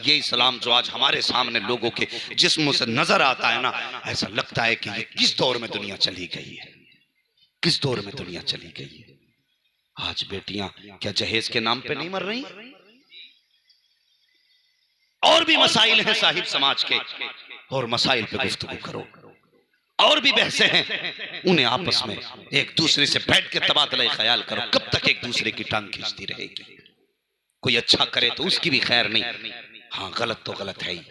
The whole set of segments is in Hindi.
ये इस्लाम जो आज हमारे सामने लोगों के जिस्मों से नजर आता है ना, ऐसा लगता है कि ये किस दौर में दुनिया चली गई है, किस दौर में दुनिया चली गई है। आज बेटियां क्या जहेज के नाम पे नहीं मर रही? और भी मसाइल हैं साहिब समाज के, और मसाइल पे गुफ्तगू करो, और भी बहसें हैं, उन्हें आपस में एक दूसरे से बैठ के तबादला ख्याल करो। कब तक एक दूसरे की टांग खींचती रहेगी? कोई अच्छा करे तो उसकी भी खैर नहीं, हाँ गलत तो गलत है ही।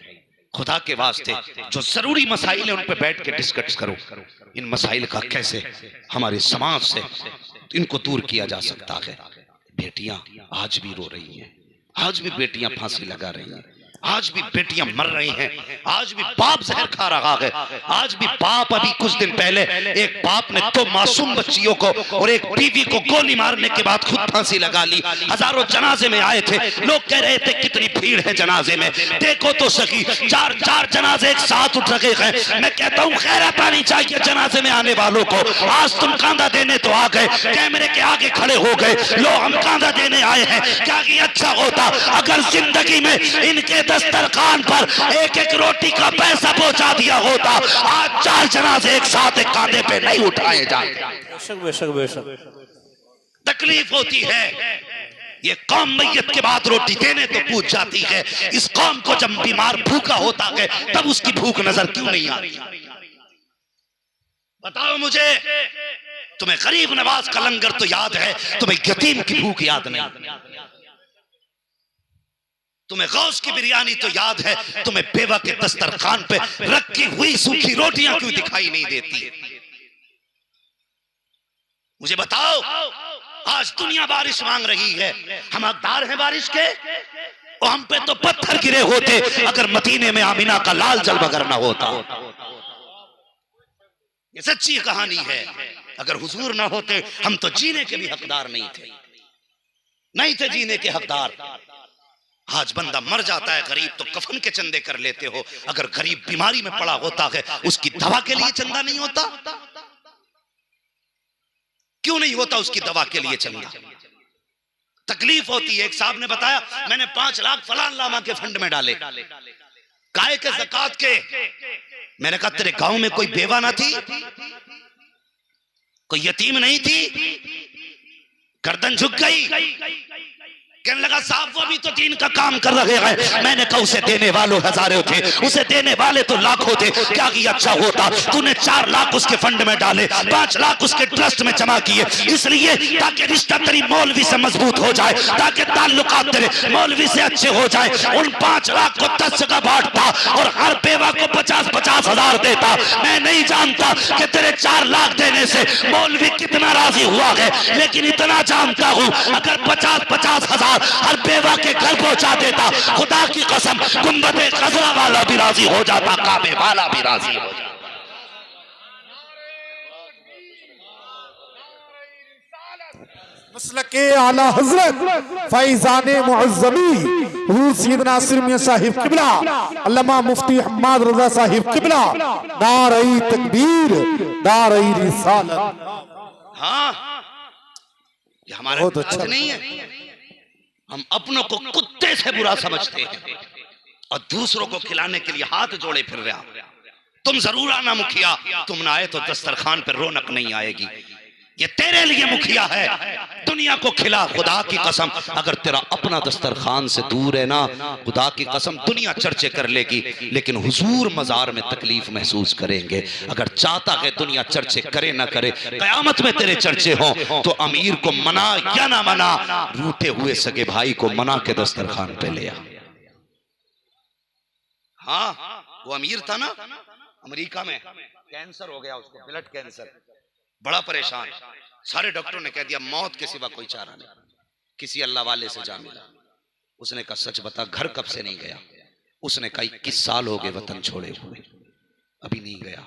खुदा के वास्ते जो जरूरी मसाइल है उन पे बैठ के डिस्कस करो, इन मसाइल का कैसे हमारे समाज से इनको दूर किया जा सकता है। बेटियां आज भी रो रही हैं, आज भी बेटियां फांसी लगा रही हैं, आज भी बेटियां मर रही हैं, आज भी बाप जहर खा रहा है, आज भी बाप, अभी कुछ दिन पहले एक बाप ने तो मासूम बच्चियों को और एक बीवी को गोली मारने के बाद खुद फांसी लगा ली। हजारों जनाजे में आए थे, लोग कह रहे थे कितनी भीड़ है जनाजे में, देखो तो सही, चार चार जनाजे एक साथ उठ रहे हैं। मैं कहता हूँ खैरत आनी चाहिए जनाजे में आने वालों को। आज तुम कांधा देने तो आ गए, कैमरे के आगे खड़े हो गए, लो हम कांधा देने आए हैं। क्या कि अच्छा होता अगर जिंदगी में इनके दस्तरखान पर एक एक रोटी का पैसा पहुंचा दिया होता। आज चार जनाजे एक साथ एक कांधे पे नहीं उठाए जाते। बेशक बेशक बेशक तकलीफ होती है। ये कौम मैयत के बाद रोटी देने तो पूछ जाती है। इस कौम को जब बीमार भूखा होता है तब उसकी भूख नजर क्यों नहीं आती? बताओ मुझे, तुम्हें गरीब नवाज का लंगर तो याद है, तुम्हें यतीम की भूख याद नहीं। तुम्हें गौस की बिरयानी तो याद है, तुम्हें बेवा के दस्तरखान पे रखी हुई सूखी रोटियां क्यों दिखाई नहीं देती? मुझे बताओ, आज दुनिया बारिश मांग रही है, हम हकदार हैं बारिश के? और हम पे तो पत्थर गिरे होते अगर मदीने में आमिना का लाल जल बगर ना होता। ये सच्ची कहानी है। अगर हुजूर ना होते हम तो जीने के भी हकदार नहीं थे, नहीं थे जीने के हकदार। आज बंदा मर जाता है गरीब तो कफन के चंदे कर लेते हो, अगर गरीब बीमारी में पड़ा होता है उसकी दवा के लिए चंदा नहीं होता? क्यों नहीं होता उसकी दवा के लिए चंदा? तकलीफ होती है। एक साहब ने बताया मैंने 5 लाख फलान लामा के फंड में डाले, काय के ज़कात के। मैंने कहा तेरे गांव में कोई बेवा ना थी, कोई यतीम नहीं थी? गर्दन झुक गई। कहने लगा साहब वो भी तो दीन का काम कर रहे हैं। मैंने कहा उसे देने वालों हजारों थे, उसे देने वाले तो लाखों थे। क्या किया अच्छा होता तूने 4 लाख उसके फंड में डाले, 5 लाख उसके ट्रस्ट में जमा किए, इसलिए ताकि रिश्ता तेरी मौलवी से मजबूत हो जाए, ताकि ताल्लुकात तेरे मौलवी से अच्छे हो जाए। उन 5 लाख को 10 जगह बांटता और हर बेवा को 50-50 हजार देता। मैं नहीं जानता कि तेरे 4 लाख देने से मौलवी कितना राजी हुआ है, लेकिन इतना जानता हूं अगर 50-50 हजार हर बेवा के घर पहुंचा देता, खुदा की कसम गुंबद खजरा वाला भी राजी हो जाता, काबे वाला भी राजी हो जाता। मसलके आला हजरत फैजाने मुअज्जमी हुजूर सैयदना नासिर मियां साहिब किबला, अल्लामा मुफ्ती हम्माद रजा साहिब किबला, नारे तकबीर, नारे रिसालत। हाँ, ये हमारा बहुत अच्छा नहीं है। हम अपनों को कुत्ते से बुरा समझते हैं और दूसरों को खिलाने के लिए हाथ जोड़े फिर रहे हैं। तुम जरूर आना मुखिया, तुम ना आए तो दस्तरखान पर रौनक नहीं आएगी। ये तेरे लिए मुखिया है, दुनिया को खिला। खुदा की कसम अगर तेरा अपना दस्तरखान से दूर है ना, खुदा की कसम दुनिया चर्चे कर लेगी लेकिन हुजूर मजार में तकलीफ महसूस करेंगे। अगर चाहता है दुनिया चर्चे करे ना करे, कयामत में तेरे चर्चे हो तो अमीर को मना या ना मना, रूठे हुए सगे भाई को मना के दस्तरखान पे ले आ। हाँ, वो अमीर था ना, अमेरिका में कैंसर हो गया उसको, ब्लड कैंसर, बड़ा परेशान। सारे डॉक्टरों ने कह दिया मौत के सिवा कोई चारा नहीं। किसी अल्लाह वाले से जा मिला, उसने कहा सच बता घर कब से नहीं गया? उसने कहा 21 साल हो गए वतन छोड़े हुए, अभी नहीं गया।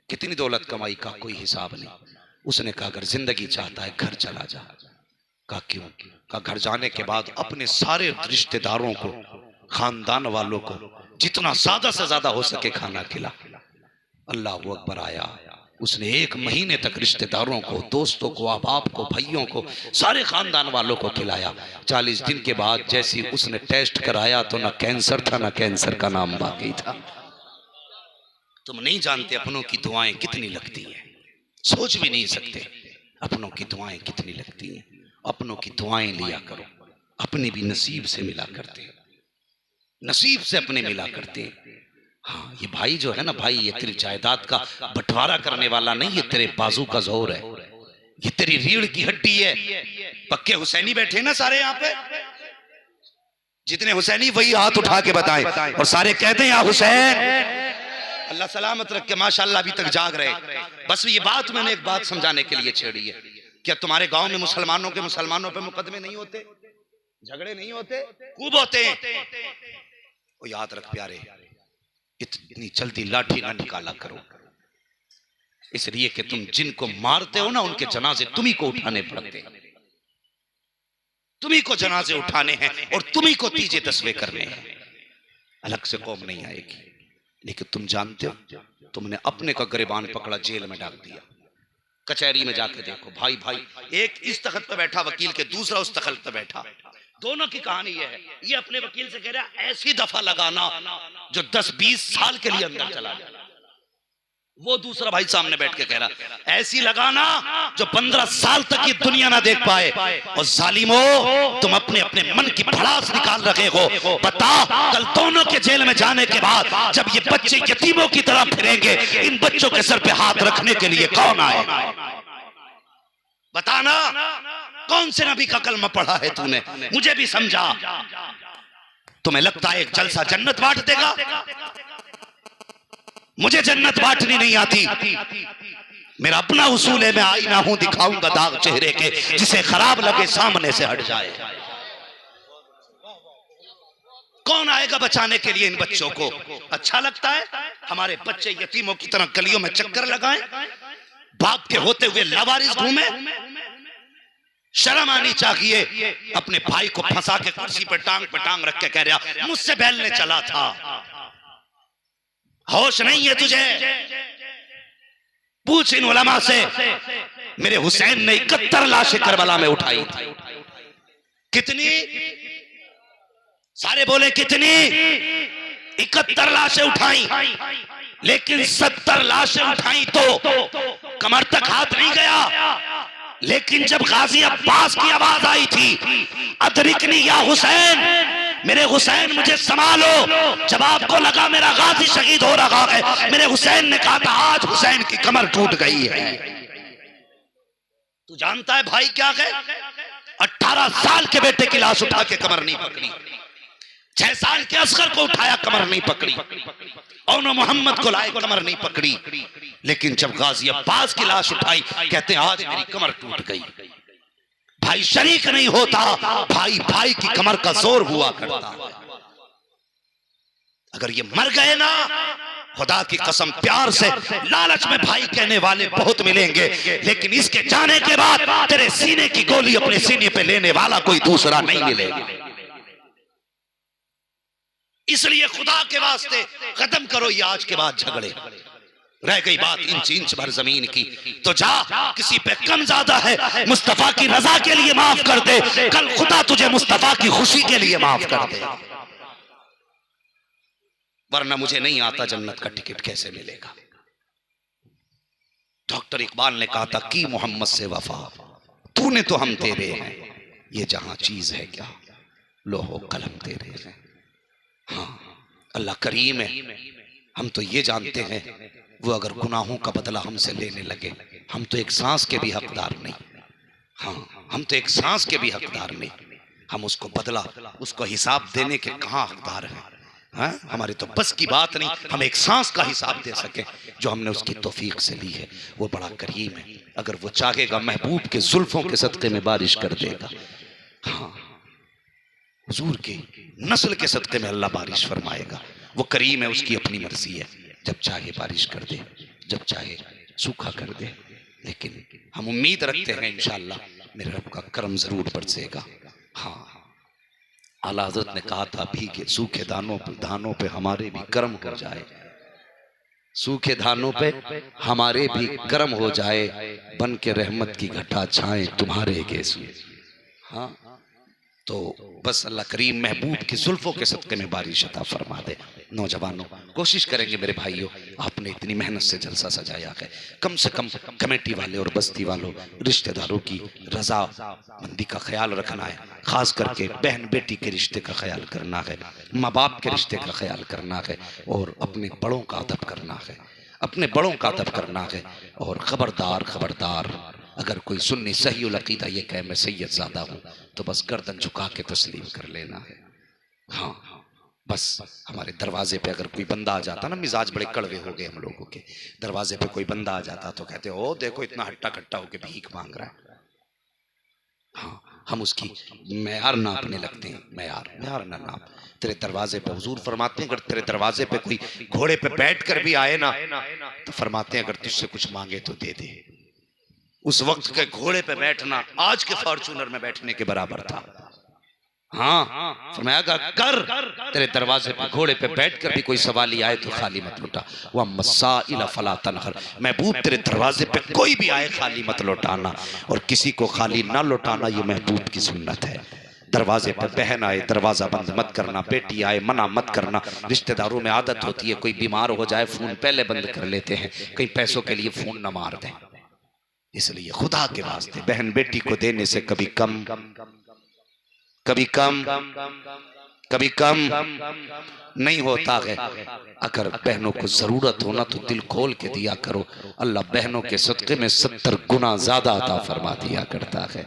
कितनी दौलत कमाई का कोई हिसाब नहीं। उसने कहा अगर जिंदगी चाहता है घर चला जा। कहा क्यों? कहा घर जाने के बाद अपने सारे रिश्तेदारों को, खानदान वालों को जितना ज्यादा से ज्यादा हो सके खाना खिला। अल्लाह अकबर आया, उसने 1 महीने तक रिश्तेदारों को, दोस्तों को, अहबाब को, भाइयों को, सारे खानदान वालों को खिलाया। 40 दिन के बाद जैसी उसने टेस्ट कराया तो ना कैंसर था, ना कैंसर का नाम बाकी था। तुम नहीं जानते अपनों की दुआएं कितनी लगती हैं, सोच भी नहीं सकते अपनों की दुआएं कितनी लगती हैं। अपनों की दुआएं लिया करो, अपने भी नसीब से मिला करते हैं, नसीब से अपने मिला करते हैं। हाँ, ये भाई जो है ना भाई, ये तेरी जायदाद का बंटवारा करने वाला नहीं, ये तेरे बाजू का जोर है, ये तेरी रीढ़ की हड्डी है। पक्के हुसैनी बैठे ना सारे यहाँ पे, जितने हुसैनी वही हाथ उठा के बताएं और सारे कहते हैं या हुसैन। अल्लाह सलामत रख के माशाअल्लाह अभी तक जाग रहे। बस ये बात मैंने एक बात समझाने के लिए छेड़ी है। क्या तुम्हारे गांव में मुसलमानों पे मुकदमे नहीं होते, झगड़े नहीं होते? खूब होते हैं। वो याद रख प्यारे, इतनी जल्दी लाठी ना निकाला करो, इसलिए कि तुम जिनको मारते हो ना उनके जनाजे तुम्ही को उठाने पड़ते हैं, तुम्ही को जनाजे उठाने हैं और तुम्ही को तीजे तस्वे करने हैं। अलग से कौम नहीं आएगी। लेकिन तुम जानते हो, तुमने अपने का गिरबान पकड़ा, जेल में डाल दिया। कचहरी में जाके देखो, भाई भाई, एक इस तख्त पे बैठा वकील के, दूसरा उस तख्त पे बैठा, दोनों की कहानी ये है। ये अपने वकील से कह रहा है ऐसी दफा लगाना जो 10-20 साल के लिए अंदर चला जाए। वो दूसरा भाई सामने बैठ के कह रहा ऐसी लगाना जो 15 साल तक ये दुनिया ना देख पाए। और जालिमो, तुम अपने अपने मन की भड़ास निकाल रहे हो। बता, कल दोनों के जेल में जाने के बाद जब ये बच्चे यतीमों की तरह फिरेंगे, इन बच्चों के सर पे हाथ रखने के लिए कौन आएगा? बताना, कौन से नबी का कलमा पढ़ा है तूने? मुझे भी समझा। तुम्हें लगता है एक जलसा जन्नत बांट देगा? मुझे जन्नत बांटनी नहीं आती। मेरा अपना उसूल है, मैं आईना हूं, दिखाऊंगा दाग चेहरे के, जिसे खराब लगे सामने से हट जाए। कौन आएगा बचाने के लिए इन बच्चों को? अच्छा लगता है हमारे बच्चे यतीमों की तरह गलियों में चक्कर लगाएं, बाप के होते हुए लावारिस घूमे? शर्म आनी चाहिए। अपने भाई को फंसा के कुर्सी पे टांग रख के कह रहा मुझसे बैलने चला था। होश नहीं है तुझे? पूछ इन उलमा से। मेरे हुसैन ने 71 लाशें करबला में उठाई थी। कितनी? सारे बोले कितनी? 71 लाशें उठाई, लेकिन 70 लाशें उठाई तो कमर तक हाथ नहीं गया। लेकिन जब गाजी अब्बास की आवाज आई थी, अदरिकनी या हुसैन, मेरे हुसैन मुझे संभालो, जब आपको लगा मेरा गाजी शहीद हो रहा है, मेरे हुसैन ने कहा था आज हुसैन की कमर टूट गई है। तू जानता है भाई क्या है? 18 साल के बेटे की लाश उठा के कमर नहीं पकड़ी, 6 साल के असगर को उठाया कमर नहीं पकड़ी, और मोहम्मद को लाए कमर नहीं पकड़ी। लेकिन जब गाजी अब्बास की लाश उठाई, कहते हैं आज मेरी कमर टूट गई। भाई शरीक नहीं होता, भाई भाई की कमर का जोर हुआ करता। अगर ये मर गए ना, खुदा की कसम प्यार से, लालच में भाई कहने वाले बहुत मिलेंगे, लेकिन इसके जाने के बाद तेरे सीने की गोली अपने सीने पे लेने वाला कोई दूसरा नहीं मिलेगा। इसलिए खुदा के वास्ते खत्म करो ये आज के बाद झगड़े। रह गई बात इंच भर जमीन की, तो जा, किसी पे कम ज्यादा है मुस्तफा की रजा के लिए माफ कर दे, कल खुदा तुझे मुस्तफा की खुशी के लिए माफ कर दे। वरना मुझे नहीं आता जन्नत का टिकट कैसे मिलेगा। डॉक्टर इकबाल ने कहा था कि मोहम्मद से वफा तूने तो हम तेरे हैं, ये जहां चीज है क्या लोहो कलम तेरे हैं। हाँ, अल्लाह करीम है। हम तो ये जानते हैं वो अगर गुनाहों का बदला हमसे लेने लगे, हम तो एक सांस के भी हकदार नहीं। हाँ, हम तो एक सांस के भी हकदार नहीं। हम उसको बदला, उसको हिसाब देने के कहाँ हकदार हैं? हाँ, हमारे तो बस की बात नहीं हम एक सांस का हिसाब दे सके जो हमने उसकी तौफीक से ली है। वो बड़ा करीम है। अगर वो चाहेगा महबूब के जुल्फों के सदके में बारिश कर देगा। हाँ, हुजूर की नस्ल के सदके में अल्लाह बारिश फरमाएगा। वो करीम है, उसकी अपनी मर्जी है, जब चाहे बारिश कर दे, जब चाहे सूखा कर दे। लेकिन हम उम्मीद रखते हैं इंशाअल्लाह मेरे रब का करम जरूर बरसेगा। हाँ, आला हज़रत ने कहा था भीगे सूखे दानों पे हमारे भी कर्म कर जाए। सूखे धानों पे हमारे भी कर्म हो जाए, बन के रहमत की घटा छाए तुम्हारे गेसू। हाँ, तो बस अल्लाह करीम महबूब की जुल्फों के सदक़े में बारिश अता फरमा दे। नौजवानों, कोशिश करेंगे मेरे भाइयों, आपने इतनी मेहनत से जलसा सजाया है, कम से कम कमेटी वाले और बस्ती वालों रिश्तेदारों की रजा मंदी का ख्याल रखना है। खास करके बहन बेटी के रिश्ते का ख्याल करना है, माँ बाप के रिश्ते का ख्याल करना है, और अपने बड़ों का अदब करना है, अपने बड़ों का अदब करना है। और खबरदार खबरदार, अगर कोई सुन्नी सही उल अकीदा ये कहे मैं सैयद ज़ादा हूँ, तो बस गर्दन झुका के तस्लीम कर लेना है। हाँ, बस हमारे दरवाजे पे अगर कोई बंदा आ जाता ना, मिजाज बड़े कड़वे हो गए हम लोगों के, दरवाजे पे कोई बंदा आ जाता तो कहते ओ देखो इतना हट्टा कट्टा होके भीख मांग रहा है। हाँ, हम उसकी मैयार नापने लगते हैं, मैयार ना नाप। तेरे दरवाजे पे हुजूर फरमाते हैं, अगर तेरे दरवाजे पे कोई घोड़े पे बैठ कर भी आए ना, तो फरमाते हैं अगर तुझसे कुछ मांगे तो दे दे। उस वक्त के घोड़े पे बैठना आज के फॉर्चूनर में बैठने के बराबर था। हाँ, फरमाया कर तेरे दरवाजे पे घोड़े पे बैठकर भी कोई सवाली आए तो खाली मत लौटा। वह मसाइल फला तनहर, महबूब तेरे दरवाजे पे कोई भी आए खाली मत लौटाना, और किसी को खाली ना लौटाना ये महबूब की सुन्नत है। दरवाजे पर बहन आए दरवाजा बंद मत करना, बेटी आए मना मत करना। रिश्तेदारों में आदत होती है कोई बीमार हो जाए फोन पहले बंद कर लेते हैं, कहीं पैसों के लिए फोन न मार दें। इसलिए खुदा के वास्ते बहन बेटी को देने से कभी कम नहीं होता है। अगर बहनों को जरूरत हो ना तो दिल खोल के दिया करो, अल्लाह बहनों के सदक़े में 70 गुना ज्यादा अता फरमा दिया करता है,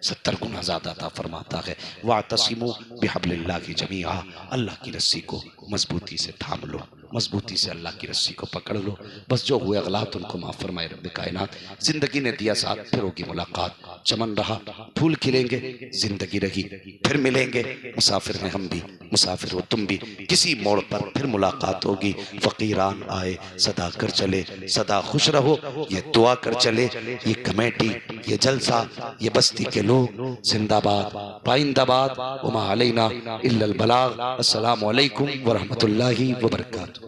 70 गुना ज्यादा अता फरमाता है। वातसिमू बिहब्लिल्लाहि जमीआ, अल्लाह की रस्सी को मजबूती से थाम लो, मजबूती से अल्लाह की रस्सी को पकड़ लो। बस जो हुए अगलात उनको माफ़ फरमाए रब्बे कायनात। जिंदगी ने दिया साथ, फिर होगी मुलाकात। चमन रहा फूल खिलेंगे, जिंदगी रही फिर मिलेंगे। मुसाफिर हैं हम भी, मुसाफिर हो तुम भी, किसी मोड़ पर फिर मुलाकात होगी। फ़कीरान आए सदा कर चले, सदा खुश रहो ये दुआ कर चले। ये कमेटी, ये जलसा, ये बस्ती के लोग जिंदाबाद पाइंदाबाद। वमा अलैना इल्लल बलाग। अस्सलामु अलैकुम व रहमतुल्लाहि व बरकातुहू।